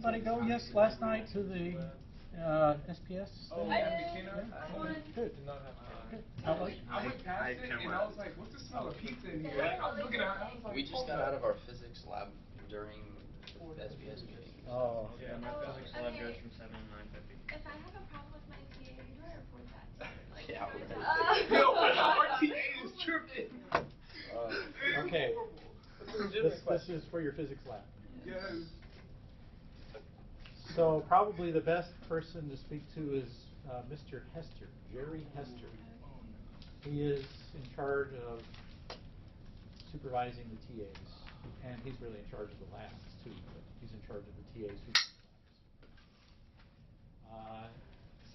Anybody go last night to the SPS? Oh, yeah. Good. I went past it and I was like, what's the smell of pizza in here? I was looking at it, I was like, we just got out of our physics lab during the SPS meeting. Oh. Yeah, my physics lab goes from 7 to 9:50. If I have a problem with my TA, who do I report that to? Like, Yeah, yo, our TA is tripping. Okay. This is for your physics lab. Yes. So probably the best person to speak to is Mr. Hester, Jerry Hester. He is in charge of supervising the TAs, and he's really in charge of the labs too, but he's in charge of the TAs who do the labs.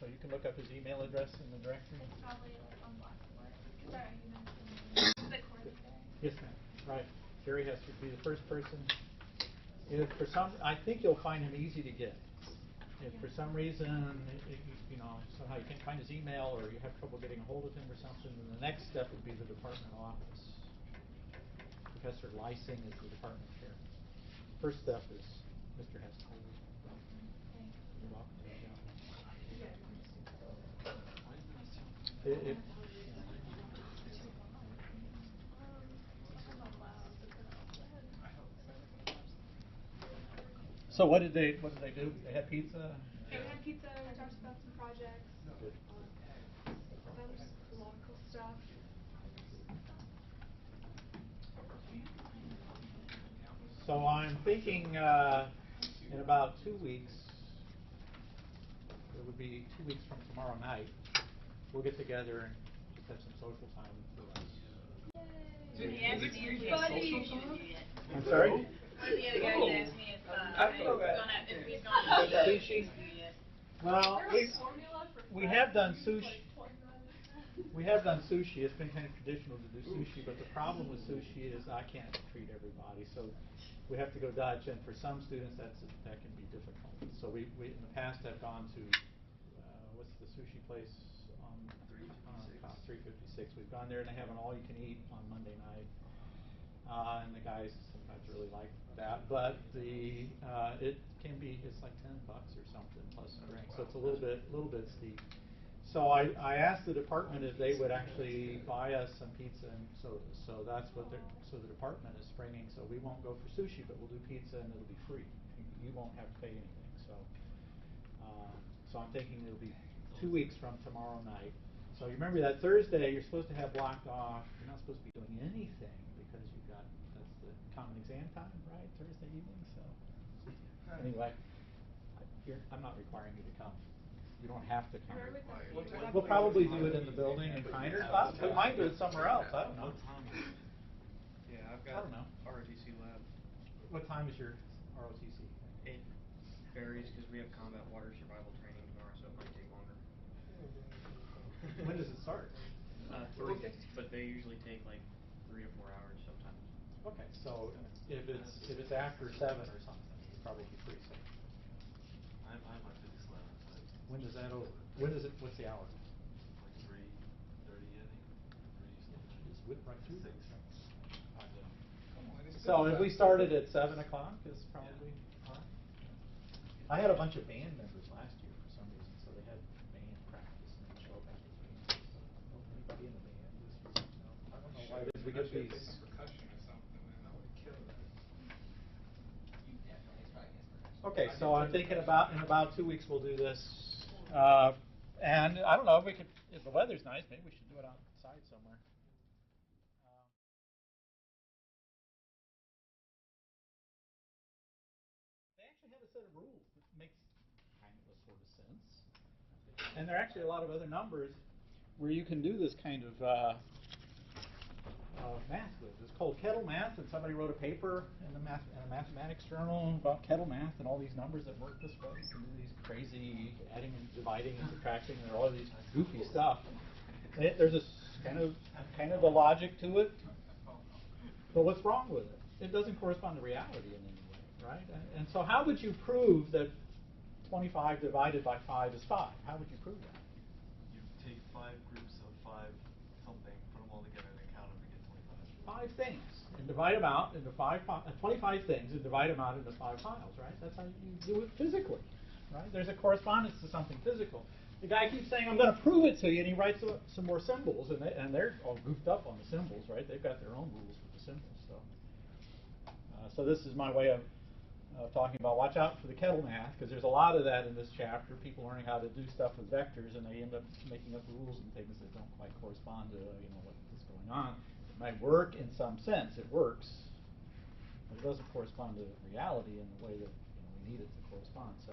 So you can look up his email address in the directory. It's probably like on Blackboard. Sorry, you mentioned the course there. Yes, ma'am. Right. Jerry Hester would be the first person. If for some, I think you'll find him easy to get. If for some reason, somehow you can't find his email or you have trouble getting a hold of him or something, then the next step would be the department office. Professor Lysing is the department chair. First step is Mr. Hester. You're welcome. So what did they do? They had pizza? Yeah, we had pizza, we talked about some projects, some logical stuff. So I'm thinking in about 2 weeks, it would be 2 weeks from tomorrow night, we'll get together and just have some social time for us. I'm sorry? One of the other guys asked me if he's going to sushi. Well, we have done sushi. We have done sushi. It's been kind of traditional to do sushi, but the problem with sushi is I can't treat everybody, so we have to go Dutch. And for some students, that can be difficult. So we in the past have gone to what's the sushi place on 356. We've gone there and they have an all-you-can-eat on Monday night. And the guys sometimes really like that, but it's like $10 or something plus a drink, so it's a little bit steep. So I asked the department if they would actually buy us some pizza and soda. So that's what the department is springing. So we won't go for sushi, but we'll do pizza and it'll be free. You won't have to pay anything. So I'm thinking it'll be 2 weeks from tomorrow night. So you remember that Thursday you're supposed to have blocked off. You're not supposed to be doing anything because that's the common exam time, right? Thursday evening. So anyway, I'm not requiring you to come. You don't have to come. We'll probably do it in the building in Pinehurst. We might do it somewhere else. I don't know. Yeah, I've got ROTC lab. What time is your ROTC? It varies because we have combat water survival training tomorrow, so it might take longer. When does it start? 3, but they usually take like 3 to 4 hours sometimes. Okay, so if it's after 7 or something, you'll probably be free. So. I'm on physics lab. When does that over? What's the hour? Like 3:30, I think. 3 Just whip right through. 6. So if we started at 7 o'clock, is probably fine. I had a bunch of band members last year for some reason, so they had band practice and they show up after band. Anybody in the band? I don't know why it is. We get these. Percussion or something, man. That would kill that. Okay, so I'm thinking in about 2 weeks we'll do this. And I don't know if the weather's nice, maybe we should do it outside somewhere. They actually have a set of rules that makes kind of a sort of sense. And there are actually a lot of other numbers where you can do this kind of math with. It's called kettle math, and somebody wrote a paper in a mathematics journal about kettle math and all these numbers that work this way. You can do these crazy adding and dividing and subtracting and all these goofy stuff. There's a kind of a logic to it. But what's wrong with it? It doesn't correspond to reality in any way, right? And so how would you prove that 25 divided by 5 is 5? How would you prove that? You take 5 groups of 5 something, put them all together, and then count them to get 25. 5 things. and divide them out into 25 things and divide them out into 5 piles, right? That's how you do it physically, right? There's a correspondence to something physical. The guy keeps saying, I'm going to prove it to you, and he writes some more symbols, and they're all goofed up on the symbols, right? They've got their own rules with the symbols. So this is my way of talking about watch out for the kettle math, because there's a lot of that in this chapter, people learning how to do stuff with vectors, and they end up making up rules and things that don't quite correspond to what's going on. It might work in some sense, it works, but it doesn't correspond to reality in the way that we need it to correspond. So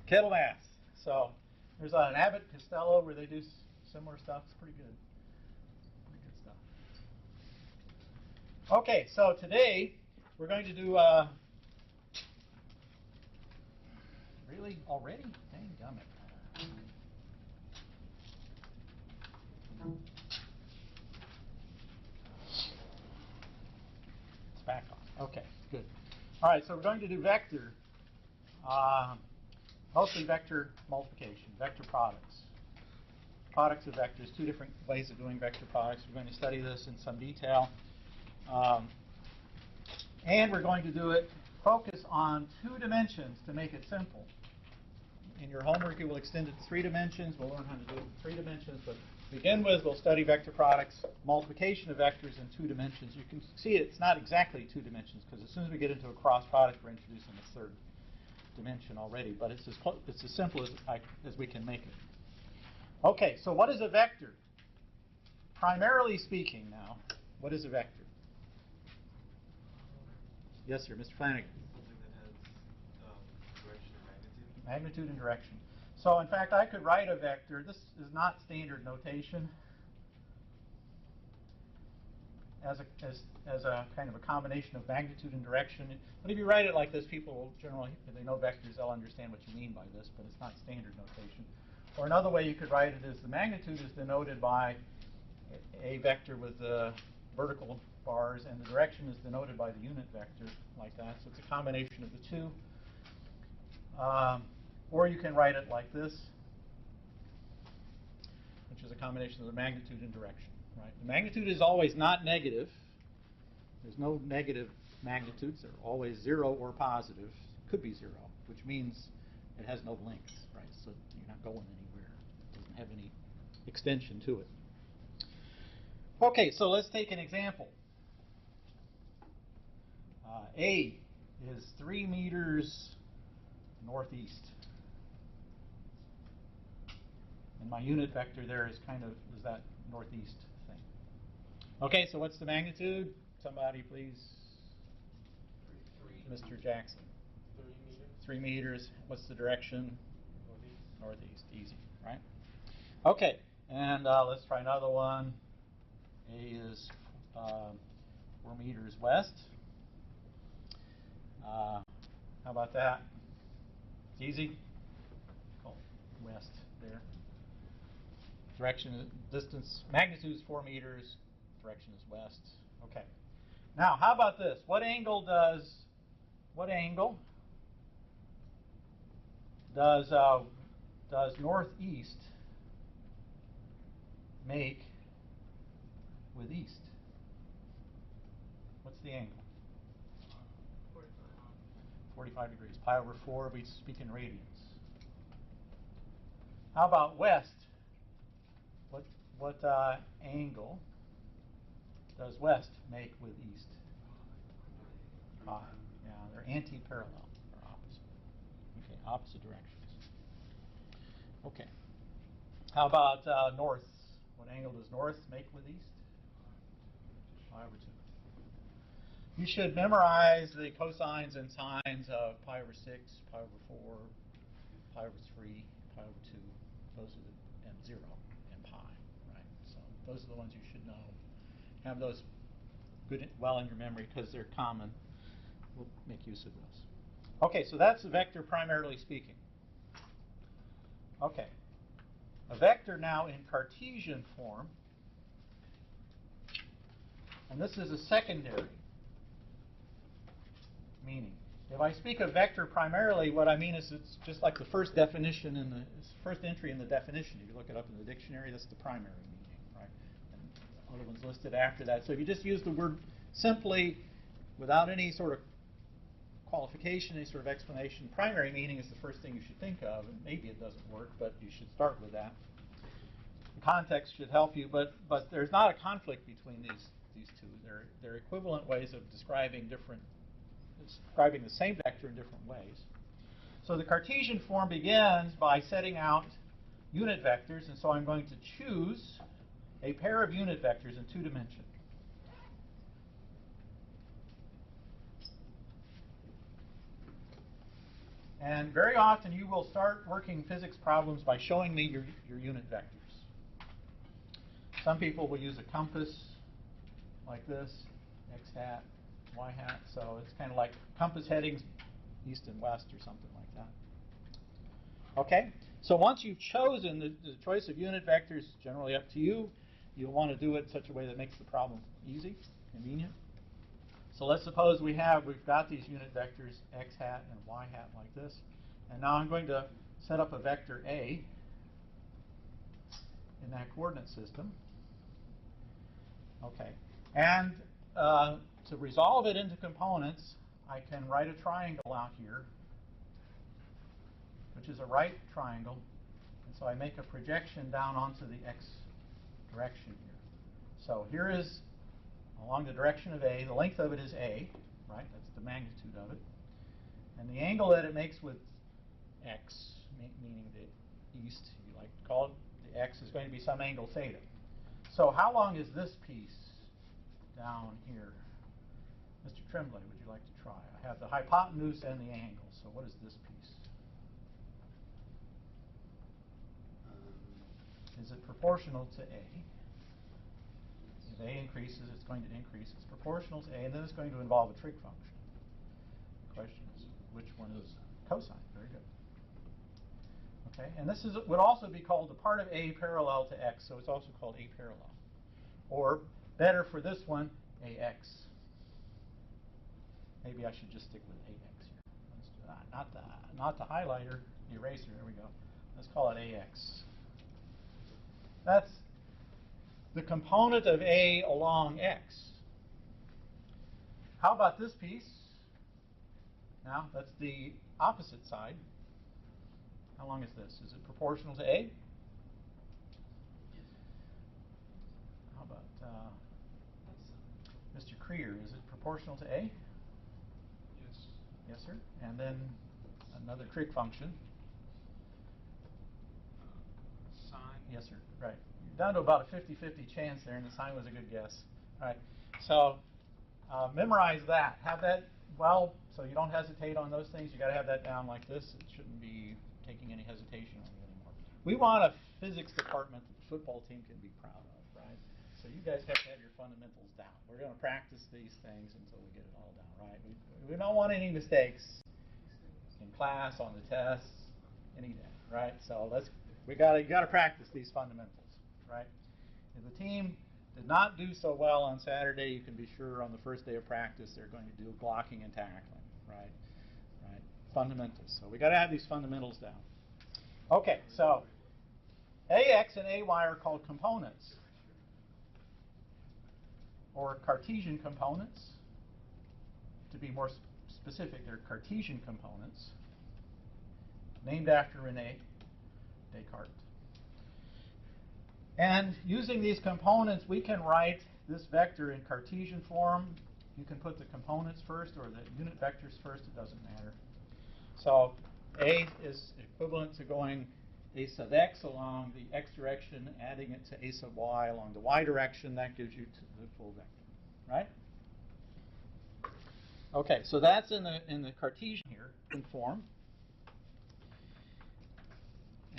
kettle math. So there's an Abbott Costello where they do similar stuff. It's pretty good. Pretty good stuff. Okay, so today we're going to do really already? Dang gummit. It's back on. Okay, good. All right, so we're going to do vector. Mostly vector multiplication, vector products. Products of vectors, 2 different ways of doing vector products. We're going to study this in some detail. And we're going to do it, focus on 2 dimensions to make it simple. In your homework, you will extend it to 3 dimensions. We'll learn how to do it in 3 dimensions. But to begin with, we'll study vector products, multiplication of vectors in 2 dimensions. You can see it's not exactly 2 dimensions, because as soon as we get into a cross product, we're introducing a 3rd dimension already. But it's as simple as we can make it. Okay, so what is a vector? Primarily speaking now, what is a vector? Yes, sir, Mr. Flanagan. Something that has direction and magnitude. Magnitude and direction. So in fact, I could write a vector. This is not standard notation. As a kind of a combination of magnitude and direction. But if you write it like this, people will generally, if they know vectors, they'll understand what you mean by this, but it's not standard notation. Or another way you could write it is the magnitude is denoted by a vector with the vertical bars, and the direction is denoted by the unit vector, like that. So it's a combination of the 2. Or you can write it like this, which is a combination of the magnitude and direction. Right? The magnitude is always not negative. There's no negative magnitudes. They're always 0 or positive. It could be 0, which means it has no length, right? So you're not going anywhere. It doesn't have any extension to it. Okay, so let's take an example. A is 3 meters northeast. And my unit vector there is that northeast thing. Okay, so what's the magnitude? Somebody please. 3. Mr. Jackson. 3 meters. What's the direction? Northeast. Easy, right? Okay, and let's try another one. A is 4 meters west. How about that? It's easy. Call west there. Direction, distance, magnitude is 4 meters. Direction is west. Okay. Now, how about this? What angle does northeast make with east? What's the angle? 45 degrees. Pi over 4, we speak in radians. How about west? What angle does west make with east? Pi. Yeah, they're anti-parallel. They're opposite. Okay, opposite directions. Okay. How about north? What angle does north make with east? Pi over 2. You should memorize the cosines and sines of pi over 6, pi over 4, pi over 3, pi over 2. Those are and 0 and pi, right? So those are the ones you should know. Have those well in your memory because they're common. We'll make use of those. Okay, so that's a vector primarily speaking. Okay. A vector now in Cartesian form, and this is a secondary meaning. If I speak of vector primarily, what I mean is it's just like the first definition first entry in the definition. If you look it up in the dictionary, that's the primary meaning, right? And other ones listed after that. So if you just use the word simply without any sort of qualification, any sort of explanation, primary meaning is the first thing you should think of, and maybe it doesn't work, but you should start with that. The context should help you, but there's not a conflict between these two. They're equivalent ways of describing the same vector in different ways. So the Cartesian form begins by setting out unit vectors, and so I'm going to choose a pair of unit vectors in 2 dimensions. And very often you will start working physics problems by showing me your unit vectors. Some people will use a compass like this, x hat, y hat, so it's kind of like compass headings, east and west or something like that. Okay, so once you've chosen the choice of unit vectors, generally up to you, you'll want to do it in such a way that makes the problem easy, convenient. So let's suppose we've got these unit vectors x hat and y hat like this, and now I'm going to set up a vector A in that coordinate system. Okay, and to resolve it into components, I can write a triangle out here, which is a right triangle, and so I make a projection down onto the x direction here. So here is, along the direction of A, the length of it is A, right? That's the magnitude of it. And the angle that it makes with x, meaning the east, you like to call it, the x is going to be some angle theta. So how long is this piece down here? Mr. Tremblay, would you like to try? I have the hypotenuse and the angle, so what is this piece? Is it proportional to A? If A increases, it's going to increase. It's proportional to A, and then it's going to involve a trig function. The question is, which one is cosine? Very good. Okay, and this would also be called the part of A parallel to X, so it's also called A parallel. Or, better for this one, AX. Maybe I should just stick with AX here. Let's do that. Not the highlighter, the eraser. There we go. Let's call it AX. That's the component of A along X. How about this piece? Now, that's the opposite side. How long is this? Is it proportional to A? How about Mr. Creer? Is it proportional to A? Yes. Yes, sir. And then another trig function. Sine. Yes, sir. Right. You're down to about a 50-50 chance there, and the sine was a good guess. All right. So memorize that. Have that, well, so you don't hesitate on those things. You got to have that down like this. It shouldn't be taking any hesitation on you anymore. We want a physics department that the football team can be proud of, right? So you guys have to have your fundamentals down. We're going to practice these things until we get it all down, right? We don't want any mistakes in class, on the tests, any day, right? So you got to practice these fundamentals, right? If the team did not do so well on Saturday, you can be sure on the first day of practice they're going to do blocking and tackling, right? Right? Fundamentals. So we got to have these fundamentals down. Okay, so AX and AY are called components, or Cartesian components. To be more specific, they're Cartesian components, named after René Descartes. And using these components, we can write this vector in Cartesian form. You can put the components first or the unit vectors first, it doesn't matter. So A is equivalent to going A sub x along the x direction, adding it to A sub y along the y direction. That gives you the full vector, right? Okay, so that's in the Cartesian here in form.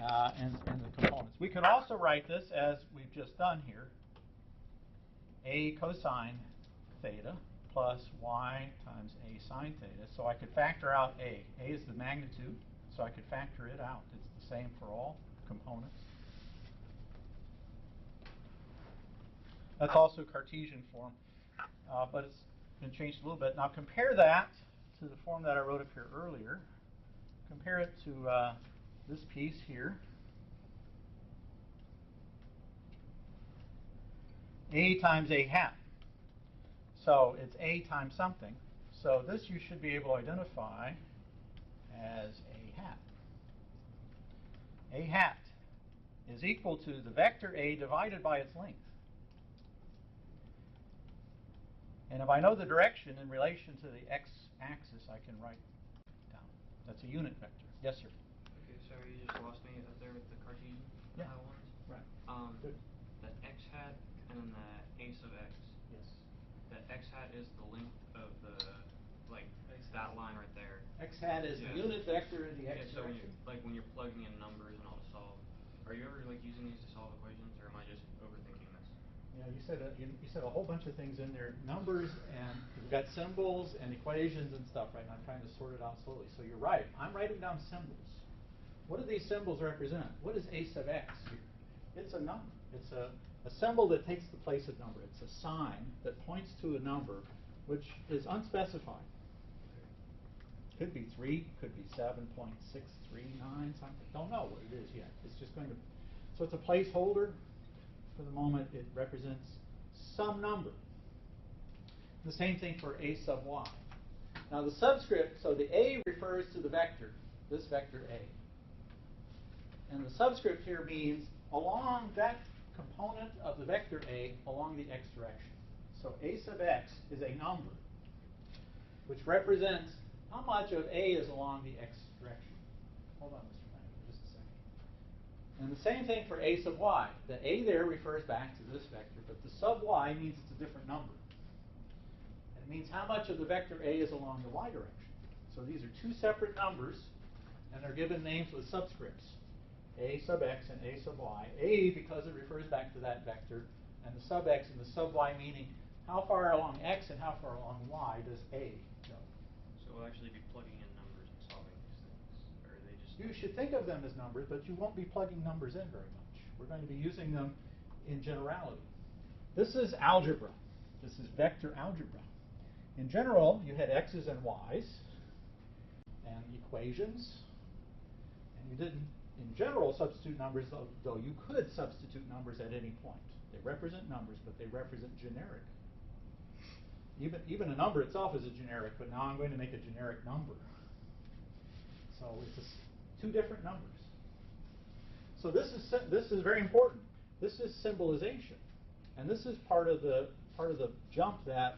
And the components. We could also write this as we've just done here. A cosine theta plus y times A sine theta. So I could factor out A. A is the magnitude, so I could factor it out. It's the same for all components. That's also Cartesian form, but it's been changed a little bit. Now compare that to the form that I wrote up here earlier. Compare it to this piece here. A times A hat. So it's A times something. So this you should be able to identify as A hat. A hat is equal to the vector A divided by its length. And if I know the direction in relation to the x-axis, I can write down. That's a unit vector. Yes, sir? Okay, sorry, you just lost me up there with the Cartesian ones. Right. The x hat and then the a sub x. Yes. The x hat is the length of the, like, that line right there. X hat is the unit vector in the x so direction. when you're plugging in numbers and all to solve, are you ever like using these to solve equations, or am I just overthinking this? Yeah, you said a whole bunch of things in there, numbers, and we've got symbols and equations and stuff, right? And I'm trying to sort it out slowly. So you're right. I'm writing down symbols. What do these symbols represent? What is a sub x here? It's a number. It's a symbol that takes the place of number. It's a sign that points to a number which is unspecified. Could be 3, could be 7.639, something. Don't know what it is yet. It's just going to, so it's a placeholder. For the moment, it represents some number. The same thing for a sub y. Now the subscript, so the a refers to the vector, this vector a. And the subscript here means along that component of the vector a along the x direction. So a sub x is a number which represents how much of a is along the x direction. Hold on, Mr. Flanagan, just a second. And the same thing for a sub y. The a there refers back to this vector, but the sub y means it's a different number. And it means how much of the vector a is along the y direction. So these are two separate numbers, and they're given names with subscripts. A sub x and a sub y. A because it refers back to that vector, and the sub x and the sub y meaning how far along x and how far along y does a go. So we'll actually be plugging in numbers and solving these things, or are they just? You should think of them as numbers, but you won't be plugging numbers in very much. We're going to be using them in generality. This is algebra. This is vector algebra. In general, you had x's and y's and equations, and you didn't, in general, substitute numbers, though you could substitute numbers at any point. They represent numbers, but they represent generic. Even a number itself is a generic, but now I'm going to make a generic number. So it's two different numbers. So this is very important. This is symbolization, and this is part of the jump that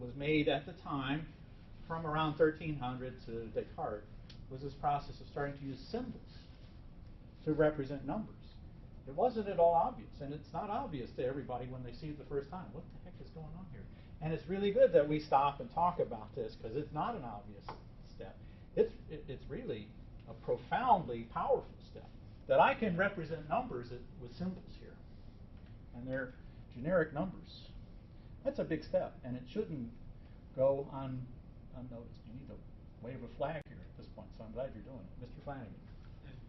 was made at the time, from around 1300 to Descartes, was this process of starting to use symbols to represent numbers. It wasn't at all obvious, and it's not obvious to everybody when they see it the first time. What the heck is going on here? And it's really good that we stop and talk about this, because it's not an obvious step. It's really a profoundly powerful step, that I can represent numbers with symbols here, and they're generic numbers. That's a big step, and it shouldn't go unnoticed. You need to wave a flag here at this point, so I'm glad you're doing it. Mr. Flanagan.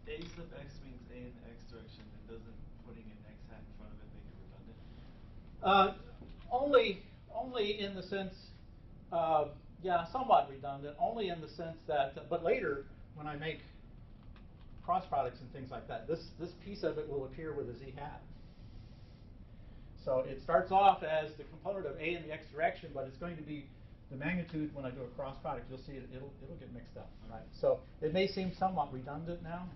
If a sub x means a in the x direction, then doesn't putting an x hat in front of it make it redundant? Only in the sense, yeah, somewhat redundant, only in the sense that, but later, when I make cross products and things like that, this piece of it will appear with a z hat. So it starts off as the component of a in the x direction, but it's going to be the magnitude when I do a cross product. You'll see it'll get mixed up, right? So it may seem somewhat redundant now.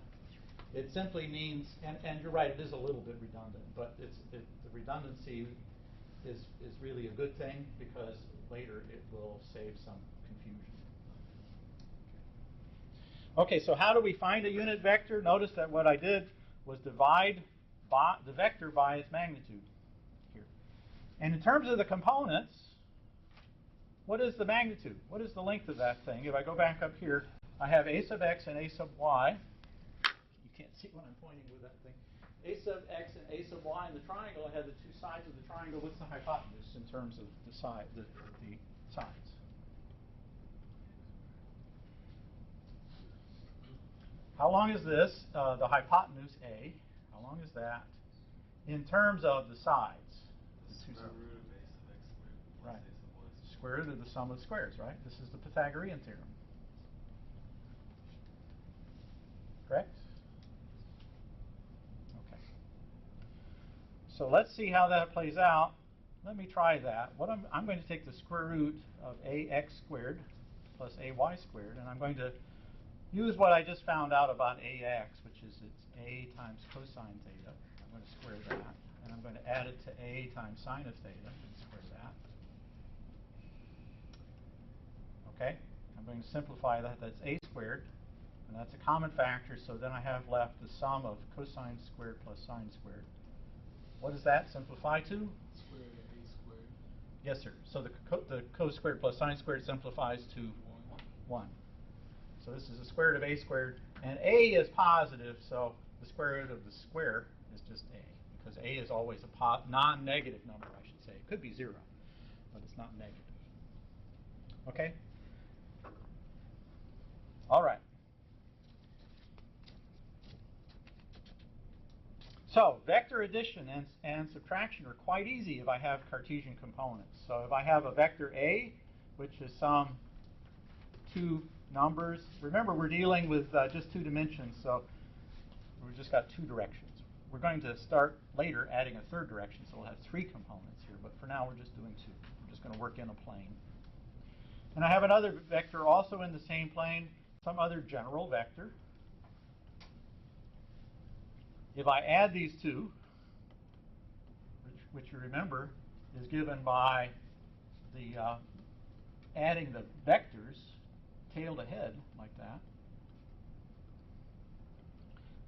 It simply means, and you're right, it is a little bit redundant, but the redundancy is really a good thing, because later it will save some confusion. Okay, so how do we find a unit vector? Notice that what I did was divide the vector by its magnitude here. And in terms of the components, what is the magnitude? What is the length of that thing? If I go back up here, I have a sub x and a sub y. You can't see what I'm pointing with that thing. A sub x and a sub y in the triangle. I have the two sides of the triangle. What's the hypotenuse in terms of the sides? How long is this? The hypotenuse A. How long is that? In terms of the sides. The two sides. Root of a sub x squared plus Right. a sub y squared. Square root of the sum of squares, right? This is the Pythagorean theorem. Correct? Okay. So let's see how that plays out let me try that. What I'm going to take the square root of ax squared plus ay squared, and I'm going to use what I just found out about ax, which is it's a times cosine theta. I'm going to square that, and I'm going to add it to a times sine of theta and square that. Okay, I'm going to simplify that. That's a squared, and that's a common factor, so then I have left the sum of cosine squared plus sine squared. What does that simplify to? Square root of a squared. Yes, sir. So the cos squared plus sine squared simplifies to 1. So this is the square root of a squared, and a is positive, so the square root of the square is just a, because a is always a non-negative number, I should say. It could be 0, but it's not negative. Okay? All right. So vector addition and subtraction are quite easy if I have Cartesian components. So if I have a vector A, which is some 2 numbers, remember we're dealing with just 2 dimensions, so we've just got 2 directions. We're going to start later adding a 3rd direction, so we'll have 3 components here, but for now we're just doing 2. We're just going to work in a plane. And I have another vector also in the same plane, some other general vector. If I add these 2, which you remember is given by the adding the vectors tail to head like that,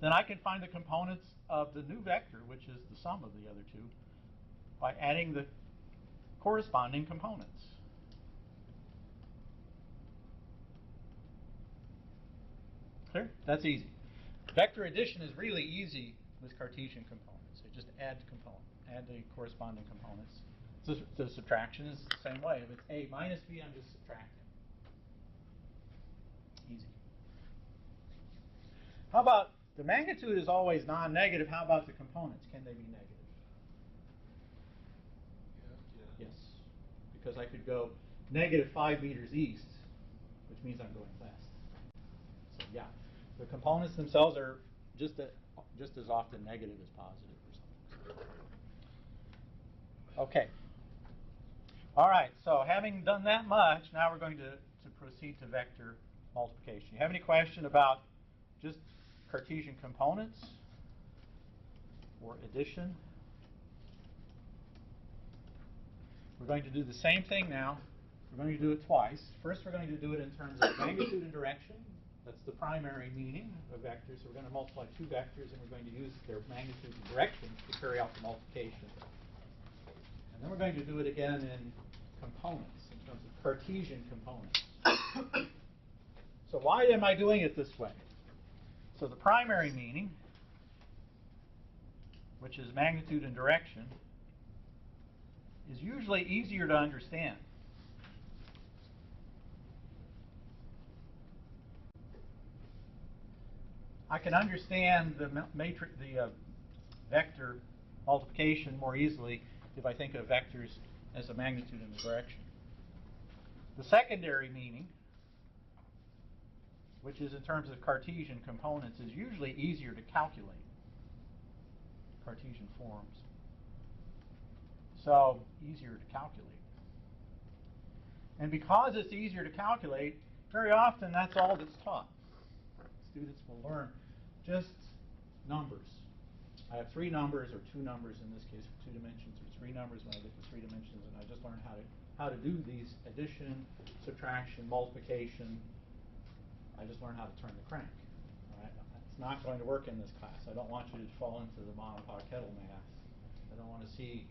then I can find the components of the new vector, which is the sum of the other 2, by adding the corresponding components. Clear? That's easy. Vector addition is really easy with Cartesian components. So just add the corresponding components. So the subtraction is the same way. If it's a minus b, I'm just subtracting. Easy. How about the magnitude is always non-negative? How about the components? Can they be negative? Yeah. Yes. Because I could go negative 5 meters east, which means I'm going west. So yeah, the components themselves are just as often negative as positive or something. Okay. All right, so having done that much, now we're going to proceed to vector multiplication. You have any question about just Cartesian components or addition? We're going to do the same thing now. We're going to do it twice. First, we're going to do it in terms of magnitude and direction. That's the primary meaning of vectors. So we're going to multiply 2 vectors, and we're going to use their magnitudes and directions to carry out the multiplication. And then we're going to do it again in components, in terms of Cartesian components. So why am I doing it this way? So the primary meaning, which is magnitude and direction, is usually easier to understand. I can understand the vector multiplication more easily if I think of vectors as a magnitude and a direction. The secondary meaning, which is in terms of Cartesian components, is usually easier to calculate. Cartesian forms. So, easier to calculate. And because it's easier to calculate, very often that's all that's taught. Students will learn just numbers. I have 3 numbers, or 2 numbers in this case, 2 dimensions, or 3 numbers when I get to 3 dimensions, and I just learn how to do these addition, subtraction, multiplication. I just learn how to turn the crank. All right? It's not going to work in this class. I don't want you to fall into the mom and pop kettle math. I don't want to see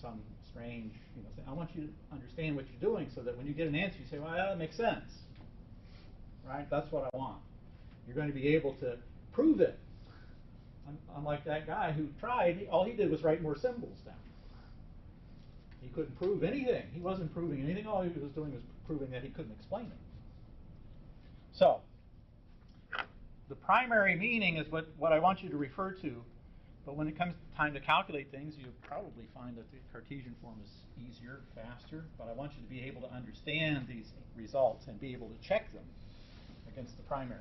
some strange, thing. I want you to understand what you're doing so that when you get an answer, you say, well, that makes sense. Right? That's what I want. You're going to be able to prove it. Unlike that guy who tried, all he did was write more symbols down. He couldn't prove anything. He wasn't proving anything. All he was doing was proving that he couldn't explain it. So, the primary meaning is what I want you to refer to. But when it comes time to calculate things, you'll probably find that the Cartesian form is easier, faster. But I want you to be able to understand these results and be able to check them against the primary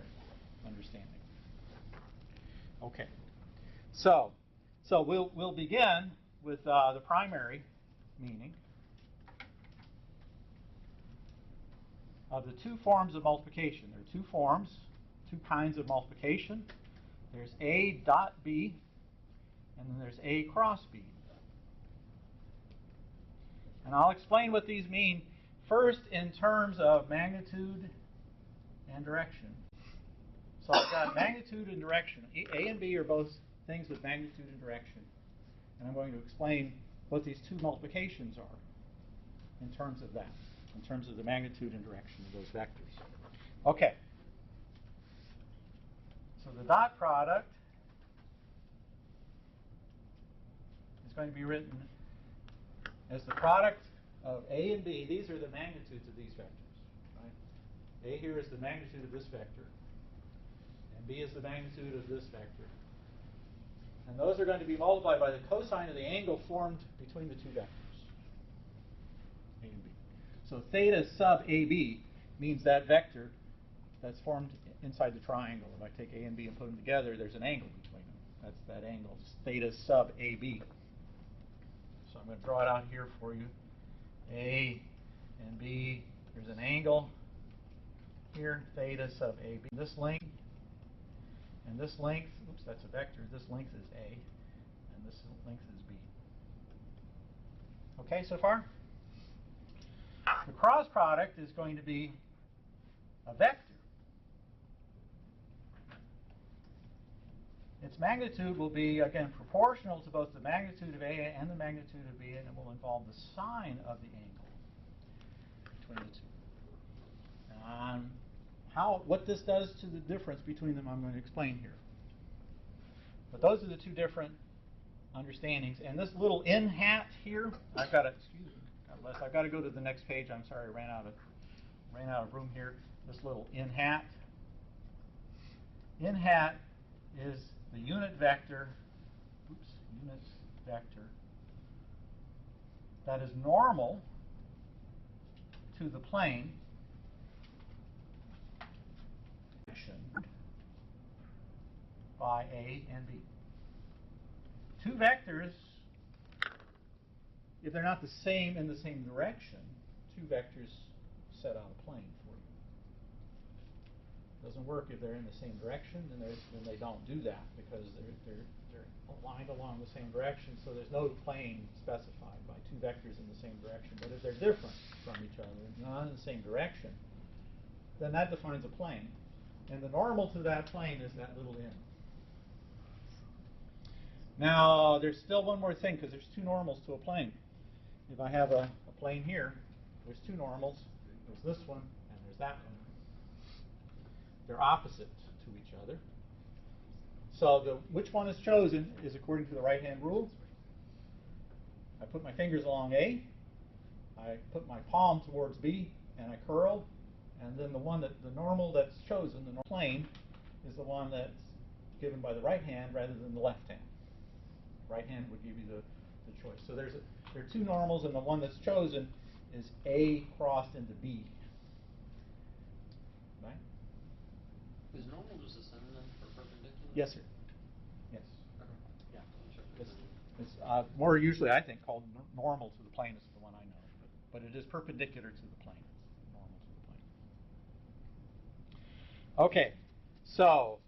understanding. Okay. So we'll begin with the primary meaning of the two forms of multiplication. There are two forms, two kinds of multiplication. There's A dot B, and then there's A cross B. And I'll explain what these mean first in terms of magnitude and direction. So I've got magnitude and direction. A and B are both things with magnitude and direction. And I'm going to explain what these two multiplications are in terms of that, in terms of the magnitude and direction of those vectors. Okay. So the dot product is going to be written as the product of A and B. These are the magnitudes of these vectors. Right? A here is the magnitude of this vector, and B is the magnitude of this vector. And those are going to be multiplied by the cosine of the angle formed between the two vectors, A and B. So theta sub AB means that vector that's formed inside the triangle. If I take A and B and put them together, there's an angle between them. That's that angle, theta sub AB. So I'm going to draw it out here for you. A and B, there's an angle here, theta sub AB. This length and this length, oops, that's a vector. This length is A, and this length is B. Okay, so far? The cross product is going to be a vector. Its magnitude will be, again, proportional to both the magnitude of A and the magnitude of B, and it will involve the sine of the angle between the two. What this does to the difference between them, I'm going to explain here. But those are the two different understandings. And this little in hat here, I've got to, excuse me, God bless, I've got to go to the next page. I'm sorry, I ran out of room here. This little in hat. In hat is the unit vector, that is normal to the plane by A and B. Two vectors, if they're not the same in the same direction, two vectors set on a plane for you. Doesn't work if they're in the same direction, then they don't do that because they're aligned along the same direction, so there's no plane specified by two vectors in the same direction. But if they're different from each other, not in the same direction, then that defines a plane. And the normal to that plane is that little n. Now, there's still one more thing, because there's two normals to a plane. If I have a plane here, there's two normals. There's this one, and there's that one. They're opposite to each other. So which one is chosen is according to the right-hand rule. I put my fingers along A, I put my palm towards B, and I curl, and then the normal that's chosen, the normal plane, is the one that's given by the right hand rather than the left hand. Right hand would give you the choice. So there are two normals, and the one that's chosen is A crossed into B. Right? Is normal just a synonym for perpendicular? Yes, sir. Yes. Okay. Yeah. It's more usually, I think, called normal to the plane is the one I know, but it is perpendicular to the plane. Normal to the plane. Okay. So,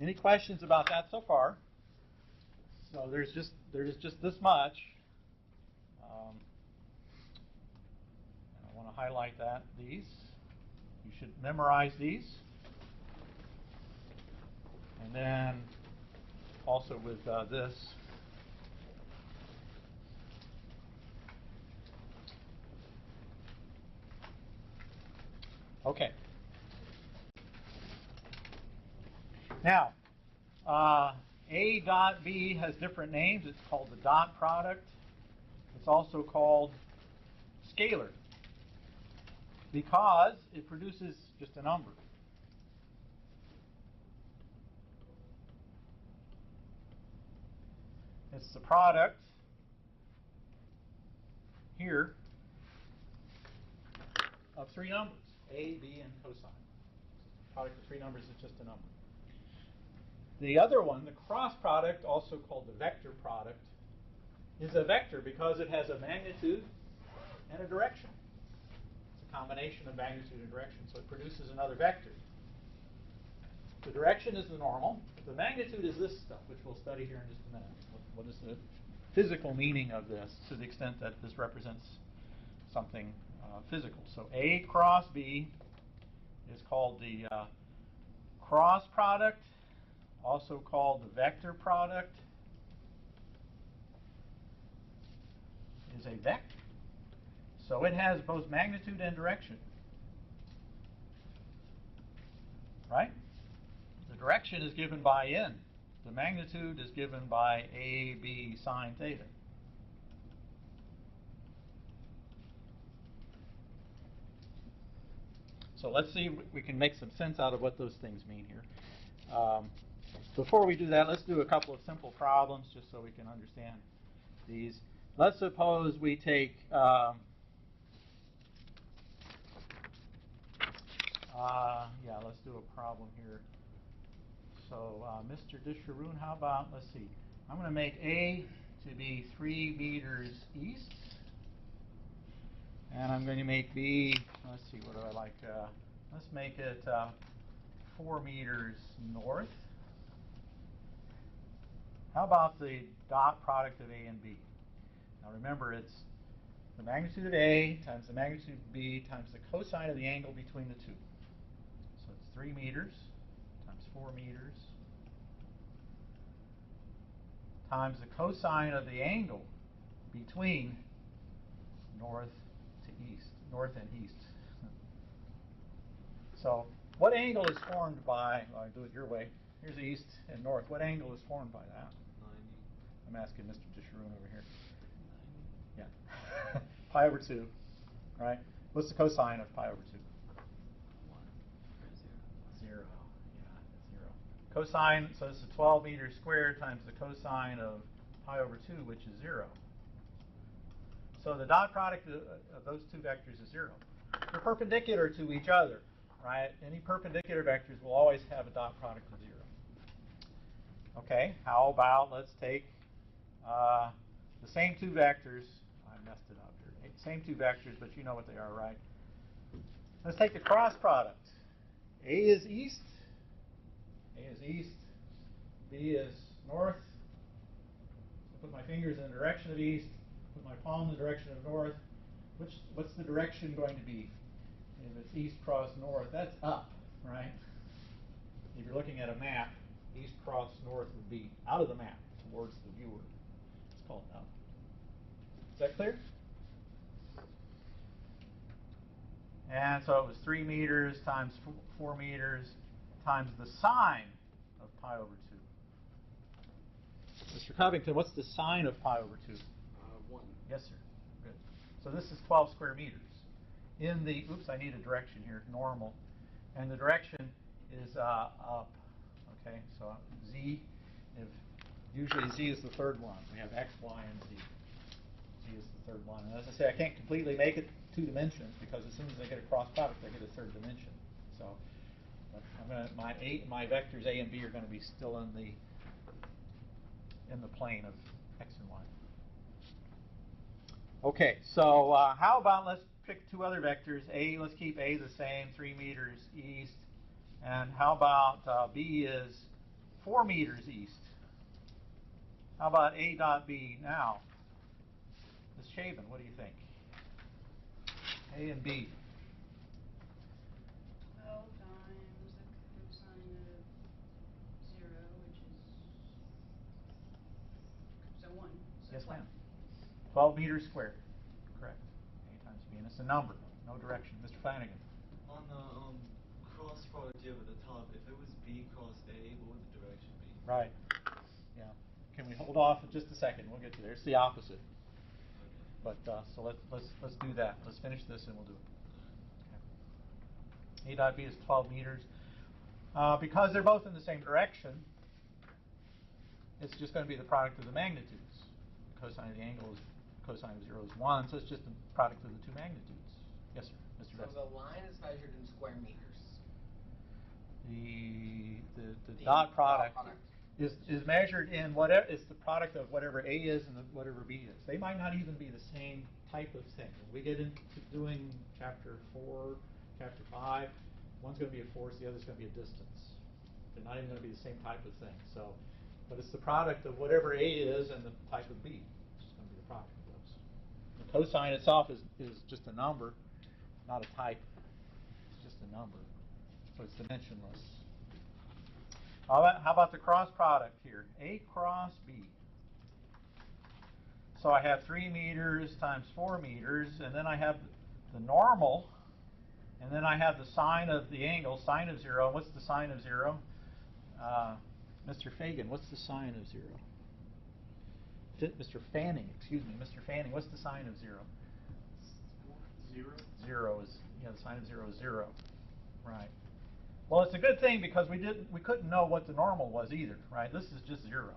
any questions about that so far? So there's just this much. And I want to highlight these. You should memorize these. And then also with this. Okay. Now, A dot B has different names. It's called the dot product. It's also called scalar because it produces just a number. It's the product here of three numbers, A, B, and cosine. The product of three numbers is just a number. The other one, the cross product, also called the vector product, is a vector because it has a magnitude and a direction. It's a combination of magnitude and direction, so it produces another vector. The direction is the normal. The magnitude is this stuff, which we'll study here in just a minute. What is the physical meaning of this to the extent that this represents something physical? So A cross B is called the cross product, also called the vector product, is a vector. So it has both magnitude and direction. Right? The direction is given by n. The magnitude is given by a, b sine theta. So let's see if we can make some sense out of what those things mean here. Before we do that, let's do a couple of simple problems just so we can understand these. Let's suppose we take let's do a problem here. So Mr. Disharoon, how about, let's see, I'm going to make A to be 3 meters east. And I'm going to make B, let's see, what do I like? Let's make it 4 meters north. How about the dot product of A and B? Now remember, it's the magnitude of A times the magnitude of B times the cosine of the angle between the two. So it's 3 meters times 4 meters times the cosine of the angle between north and east. So what angle is formed by, well, I'll do it your way. Here's east and north. What angle is formed by that? 90. I'm asking Mr. Disharoon over here. 90. Yeah. Pi over 2, right? What's the cosine of pi over 2? 1 or 0. 0. Yeah, 0. Cosine, so this is 12 meters squared times the cosine of pi over 2, which is 0. So the dot product of those two vectors is 0. They're perpendicular to each other, right? Any perpendicular vectors will always have a dot product of 0. Okay, how about let's take the same two vectors. I messed it up here. Same two vectors, but you know what they are, right? Let's take the cross product. A is east. A is east. B is north. So put my fingers in the direction of east. Put my palm in the direction of north. What's the direction going to be? If it's east cross north, that's up, right? If you're looking at a map, east cross north would be out of the map towards the viewer. It's called up. Is that clear? And so it was 3 meters times 4 meters times the sine of pi over 2. Mr. Covington, what's the sine of pi over 2? 1. Yes, sir. Good. So this is 12 square meters. In the, oops, I need a direction here, normal. And the direction is up. Okay, so Z, usually Z is the third one. We have X, Y, and Z. Z is the third one. And as I say, I can't completely make it 2 dimensions because as soon as I get a cross product, I get a third dimension. So my vectors A and B are going to be still in the plane of X and Y. Okay, so how about let's pick 2 other vectors. A, let's keep A the same, 3 meters east. And how about B is 4 meters east? How about A dot B now? Ms. Shaven, what do you think? A and B. 12 times the cosine of 0, which is, so 1. So Yes, 12. ma'am. 12 meters squared. Correct. A times B. And it's a number, no direction. Mr. Flanagan. On the cross product here at the top, if it was B cross A, what would the direction be? Right. Yeah. Can we hold off for just a second? We'll get to there. It's the opposite. Okay. But so let's do that. Let's finish this and we'll do it. Okay. A dot B is 12 meters. Because they're both in the same direction, it's just going to be the product of the magnitudes. The cosine of the angle is cosine of 0 is 1, so it's just the product of the 2 magnitudes. Yes, sir. Mr. So Best. the line is measured in square meters. The dot product is measured in whatever, it's the product of whatever A is and whatever B is. They might not even be the same type of thing. When we get into doing chapter 4, chapter 5, one's going to be a force, the other's going to be a distance. They're not even going to be the same type of thing. So, but it's the product of whatever A is and the type of B. It's just going to be the product of those. The cosine itself is just a number, not a type. It's just a number. So it's dimensionless. How about the cross product here? A cross B. So I have 3 meters times 4 meters, and then I have the normal, and then I have the sine of the angle, sine of 0. What's the sine of 0? Mr. Fagan, what's the sine of 0? Mr. Fanning, excuse me, Mr. Fanning, what's the sine of 0? 0. 0 is, the sine of 0 is 0. Right. Well, it's a good thing because we couldn't know what the normal was either, right? This is just 0.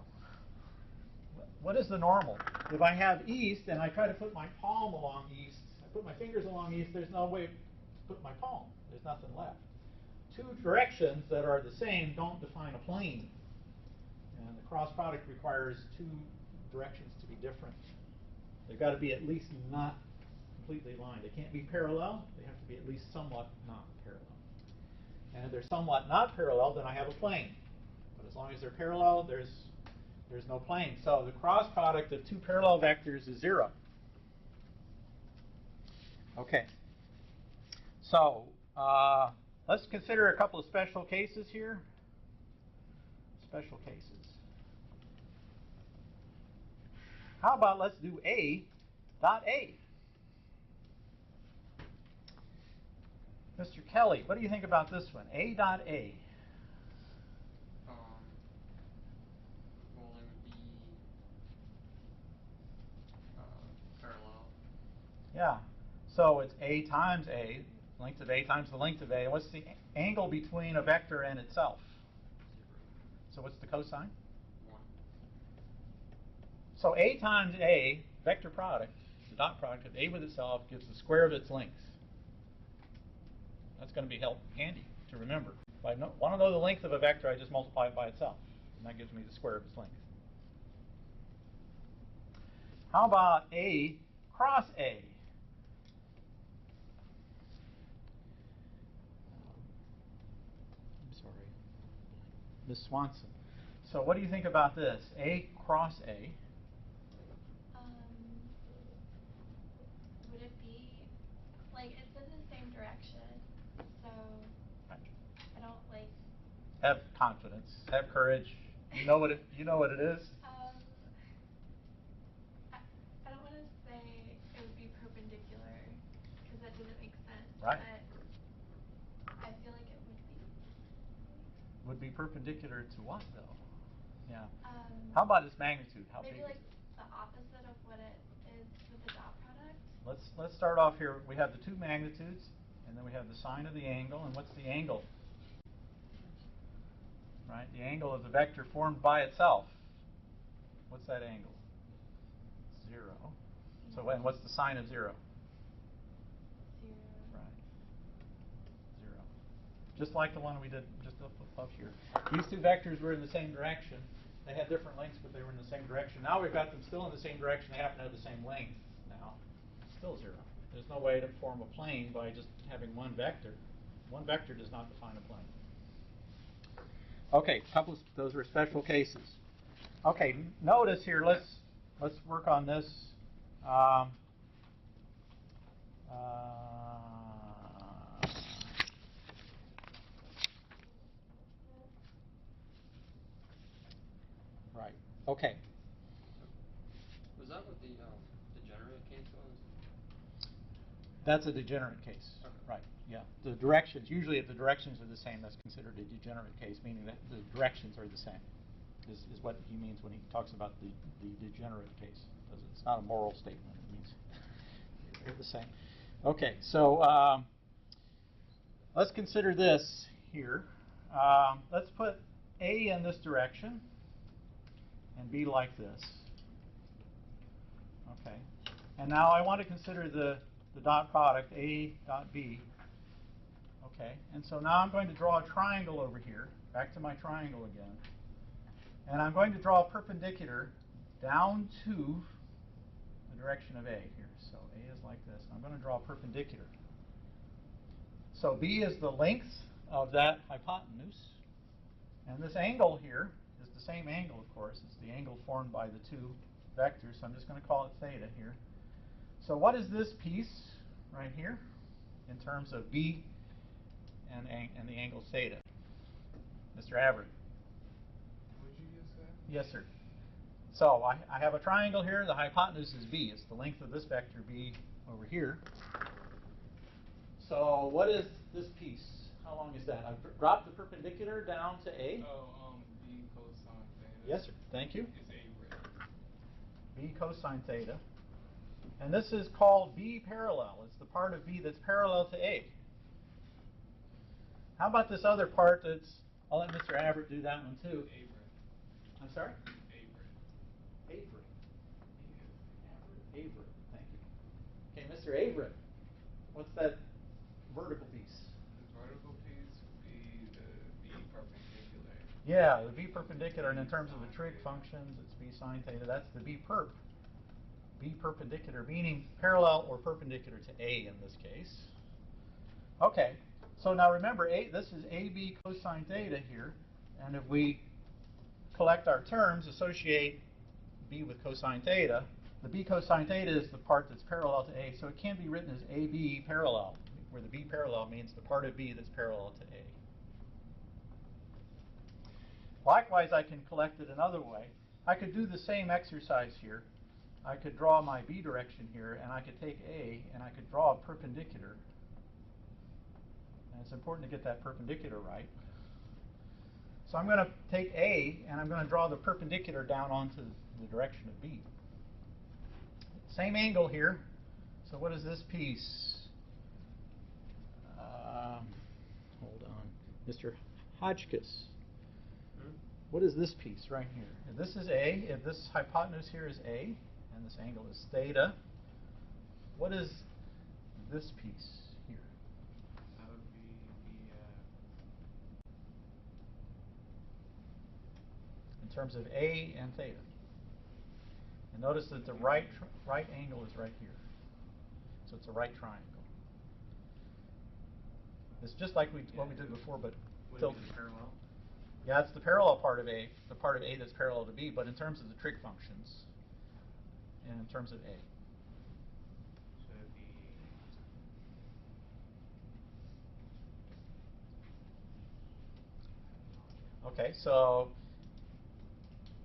What is the normal? If I have east and I try to put my palm along east, I put my fingers along east, there's no way to put my palm. There's nothing left. Two directions that are the same don't define a plane. And the cross product requires two directions to be different. They've got to be at least not completely aligned. They can't be parallel. They have to be at least somewhat not parallel. And if they're somewhat not parallel, then I have a plane. But as long as they're parallel, there's no plane. So the cross product of two parallel vectors is 0. Okay. So let's consider a couple of special cases here. Special cases. How about let's do A dot A? Mr. Kelly, what do you think about this one? A dot A. Well, it would be parallel. Yeah. So it's A times A, length of A times the length of A. And what's the angle between a vector and itself? 0. So what's the cosine? 1. So A times A, vector product, the dot product of A with itself gives the square of its length. That's going to be handy to remember. If I want to know the length of a vector, I just multiply it by itself. And that gives me the square of its length. How about A cross A? I'm sorry. Miss Swanson. So what do you think about this? A cross A. Would it be, like, it's in the same direction, so I don't, like... Have confidence. Have courage. You know what it is? I don't want to say it would be perpendicular, because that doesn't make sense. Right. But I feel like it would be. Would be perpendicular to what, though? Yeah. How about its magnitude? How maybe big? like the opposite of what it is with the dot product. Let's start off here. We have the two magnitudes, and then we have the sine of the angle. And what's the angle? Right? The angle of the vector formed by itself. What's that angle? 0. So and what's the sine of 0? 0. Right. 0. Just like the one we did just up here. These two vectors were in the same direction. They had different lengths, but they were in the same direction. Now we've got them still in the same direction. They happen to have the same length now. Still 0. There's no way to form a plane by just having one vector. One vector does not define a plane. Okay, those are special cases. Okay, notice here. Let's work on this. Right. Okay. Was that what the degenerate case was? That's a degenerate case. Okay. Right. Yeah. The directions, usually if the directions are the same, that's considered a degenerate case, meaning that the directions are the same, is what he means when he talks about the degenerate case. It's not a moral statement. It means they're the same. Okay. So let's consider this here. Let's put A in this direction and B like this. Okay. And now I want to consider the dot product, A dot B. Okay, and so now I'm going to draw a triangle over here. Back to my triangle again. And I'm going to draw a perpendicular down to the direction of A here. So A is like this. I'm going to draw a perpendicular. So B is the length of that hypotenuse. And this angle here is the same angle, of course. It's the angle formed by the two vectors. So I'm just going to call it theta here. So what is this piece right here in terms of B and the angle theta? Mr. Averett. Would you use that? Yes, sir. So I have a triangle here. The hypotenuse is B. It's the length of this vector B over here. So what is this piece? How long is that? I've dropped the perpendicular down to A. Oh, B cosine theta. Yes, sir. Thank you. Is A rib. B cosine theta. And this is called B parallel. It's the part of B that's parallel to A. How about this other part that's, I'll let Mr. Averett do that one too. A rib. I'm sorry? A rib. Averett. Averett. Thank you. Okay, Mr. Averett, what's that vertical piece? The vertical piece would be the B perpendicular. Yeah, the B perpendicular, and in terms of the trig functions, it's B sine theta. That's the B perp. B perpendicular, meaning parallel or perpendicular to A in this case. Okay, so now remember, this is AB cosine theta here, and if we collect our terms, associate B with cosine theta, the B cosine theta is the part that's parallel to A, so it can be written as AB parallel, where the B parallel means the part of B that's parallel to A. Likewise, I can collect it another way. I could do the same exercise here. I could draw my B direction here, and I could take A, and I could draw a perpendicular. And it's important to get that perpendicular right. So I'm going to take A, and I'm going to draw the perpendicular down onto the direction of B. Same angle here. So what is this piece? Hold on. Mr. Hodgkiss. What is this piece right here? If this is A, if this hypotenuse here is A, and this angle is theta, what is this piece here? That would be In terms of A and theta. And notice that the right angle is right here. So it's a right triangle. It's just like what we did before, but tilted. Parallel. Yeah, it's the parallel part of A, the part of A that's parallel to B, but in terms of the trig functions, and in terms of A. So it'd be Okay, so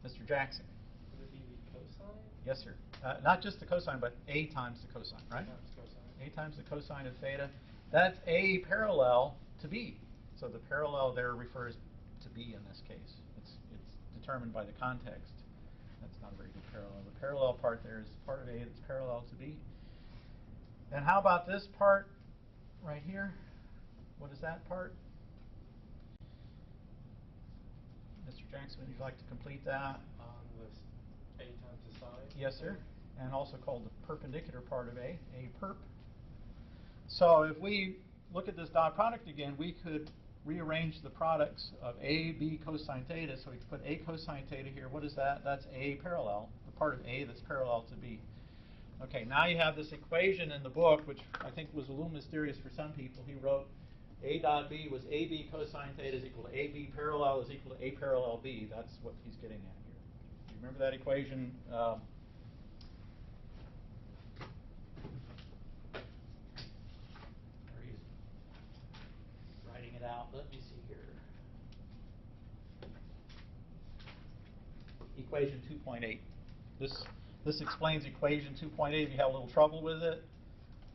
Mr. Jackson. Would it be the cosine? Yes, sir. Not just the cosine, but A times the cosine, right? Times cosine. A times the cosine of theta. That's A parallel to B. So the parallel there refers to B in this case. It's determined by the context. That's not a very good parallel. The parallel part there is part of A that's parallel to B. And how about this part right here? What is that part? Mr. Jackson, would you like to complete that? With A times the sine? Yes, sir. And also called the perpendicular part of A perp. So if we look at this dot product again, we could rearrange the products of A, B cosine theta. So we could put A cosine theta here. What is that? That's A parallel, the part of A that's parallel to B. Okay, now you have this equation in the book, which I think was a little mysterious for some people. He wrote A dot B was AB cosine theta is equal to AB parallel is equal to A parallel B. That's what he's getting at here. Do you remember that equation? He's writing it out. Let me see here. Equation 2.8. This explains equation 2.8. If you have a little trouble with it,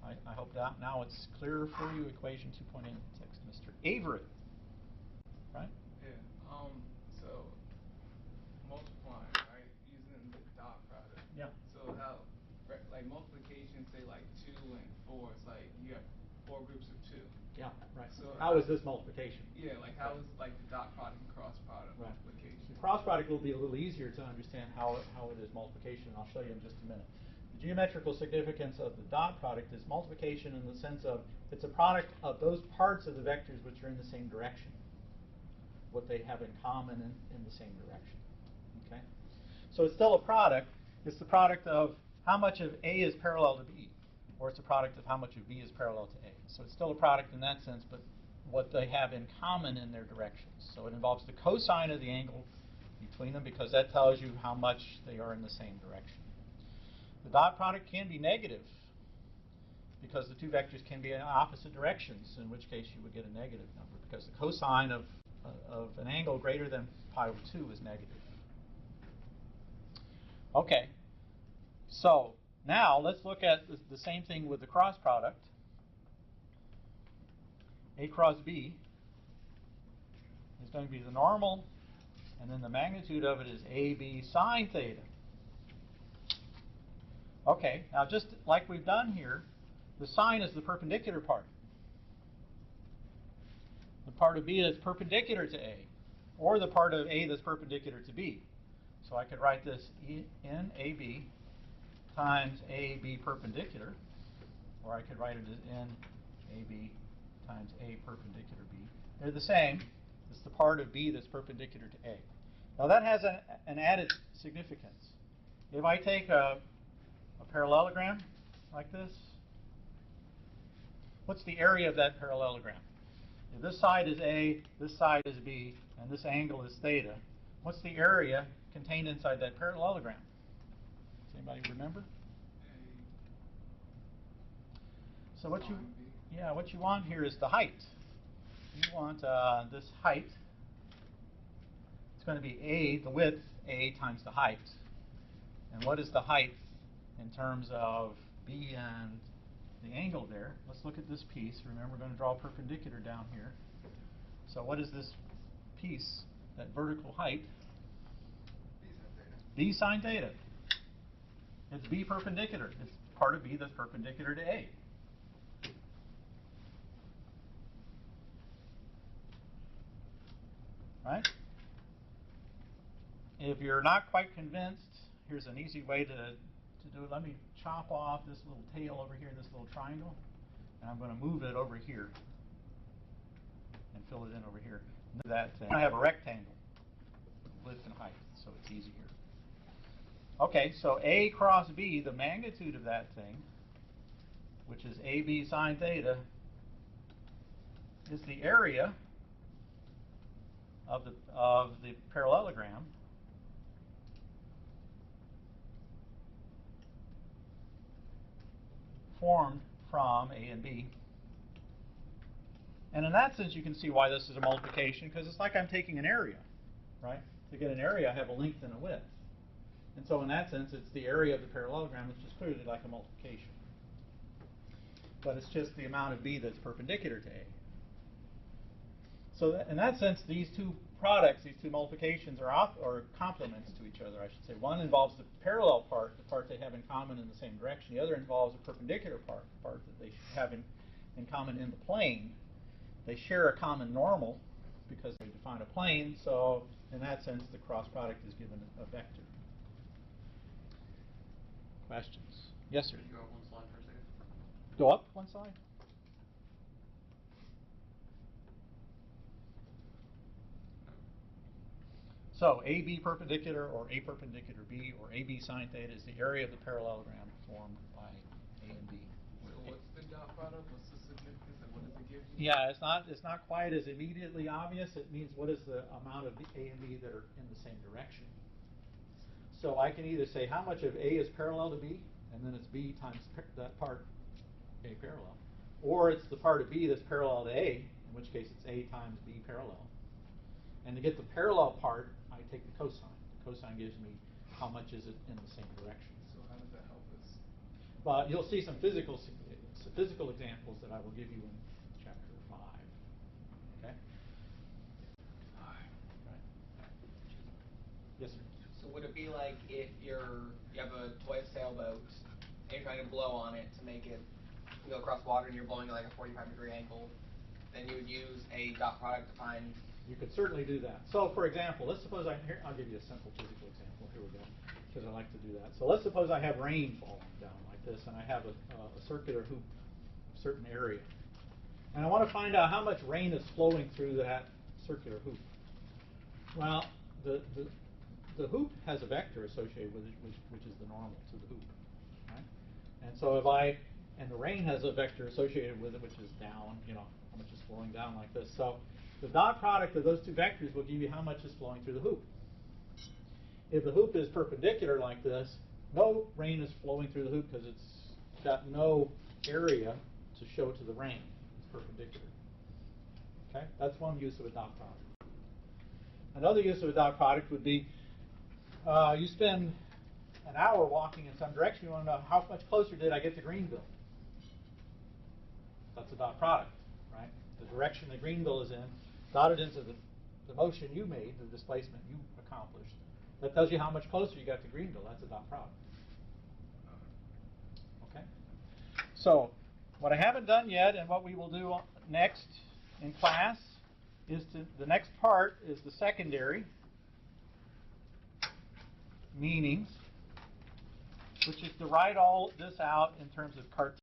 I hope that now it's clearer for you. Equation 2.8 text, Mr. Averett. Right? Yeah. So multiplying, right? Using the dot product. Yeah. So how, like multiplication, say like 2 and 4, it's like you have 4 groups of 2. Yeah, right. So how is this multiplication? Yeah, like how is like the dot product and cross product Right. multiplication? The cross product will be a little easier to understand how it is multiplication. I'll show you in just a minute. The geometrical significance of the dot product is multiplication in the sense of it's a product of those parts of the vectors which are in the same direction. What they have in common in the same direction. So it's still a product. It's the product of how much of A is parallel to B, or it's a product of how much of B is parallel to A. So it's still a product in that sense, but what they have in common in their directions. So it involves the cosine of the angle between them because that tells you how much they are in the same direction. The dot product can be negative because the two vectors can be in opposite directions, in which case you would get a negative number because the cosine of an angle greater than pi over 2 is negative. Okay, so now let's look at the same thing with the cross product. A cross B is going to be the normal, and then the magnitude of it is AB sine theta. Okay, now just like we've done here, the sine is the perpendicular part. The part of B that's perpendicular to A, or the part of A that's perpendicular to B. So I could write this in AB times AB perpendicular, or I could write it as in AB times A perpendicular B. They're the same. It's the part of B that's perpendicular to A. Now that has an added significance. If I take a parallelogram like this, what's the area of that parallelogram? If this side is A, this side is B, and this angle is theta, what's the area contained inside that parallelogram? Does anybody remember? So what you want here is the height. You want this height. It's going to be A, the width, A times the height. And what is the height in terms of B and the angle there? Let's look at this piece. Remember, we're going to draw a perpendicular down here. So what is this piece, that vertical height? B sine theta. It's B perpendicular. It's part of B that's perpendicular to A. Right? If you're not quite convinced, here's an easy way to do it. Let me chop off this little tail over here, this little triangle, and I'm going to move it over here and fill it in over here. That I have a rectangle, width and height, so it's easy here. Okay, so A cross B, the magnitude of that thing, which is AB sine theta, is the area of the parallelogram formed from A and B. And in that sense, you can see why this is a multiplication, because it's like I'm taking an area, right? To get an area, I have a length and a width. And so in that sense, it's the area of the parallelogram, which is clearly like a multiplication. But it's just the amount of B that's perpendicular to A. So in that sense, these two products, these two multiplications are complements to each other, I should say. One involves the parallel part, the part they have in common in the same direction. The other involves a perpendicular part, the part that they have in common in the plane. They share a common normal because they define a plane, so in that sense, the cross product is given a vector. Questions? Yes, sir? Can you go up one slide for a second? Go up one slide. So AB perpendicular or A perpendicular B or AB sine theta is the area of the parallelogram formed by A and B. So what's the dot product? What's the significance and what does it give you? Yeah, it's not quite as immediately obvious. It means what is the amount of A and B that are in the same direction. So I can either say how much of A is parallel to B, and then it's B times that part A parallel. Or it's the part of B that's parallel to A, in which case it's A times B parallel. And to get the parallel part, I take the cosine. The cosine gives me how much is it in the same direction. So how does that help us? But you'll see some physical examples that I will give you in chapter 5. Okay? Right. Yes, sir. So would it be like if you have a toy sailboat and you're trying to blow on it to make it go across water and you're blowing at like a 45-degree angle, then you would use a dot product to find. You could certainly do that. So, for example, let's suppose I'll give you a simple physical example. Here we go, because I like to do that. So let's suppose I have rain falling down like this, and I have a circular hoop of a certain area. And I want to find out how much rain is flowing through that circular hoop. Well, the the hoop has a vector associated with it, which is the normal to the hoop, right? And so and the rain has a vector associated with it, which is down, how much is flowing down like this. So the dot product of those two vectors will give you how much is flowing through the hoop. If the hoop is perpendicular like this, no rain is flowing through the hoop because it's got no area to show to the rain. It's perpendicular. Okay, that's one use of a dot product. Another use of a dot product would be you spend an hour walking in some direction. You want to know how much closer did I get to Greenville? That's a dot product, right? The direction that Greenville is in, dotted into the motion you made, the displacement you accomplished. That tells you how much closer you got to Greenville. That's a dot product. Okay? So, what I haven't done yet, and what we will do next in class, is the next part is the secondary meanings, which is to write all this out in terms of Cartesian.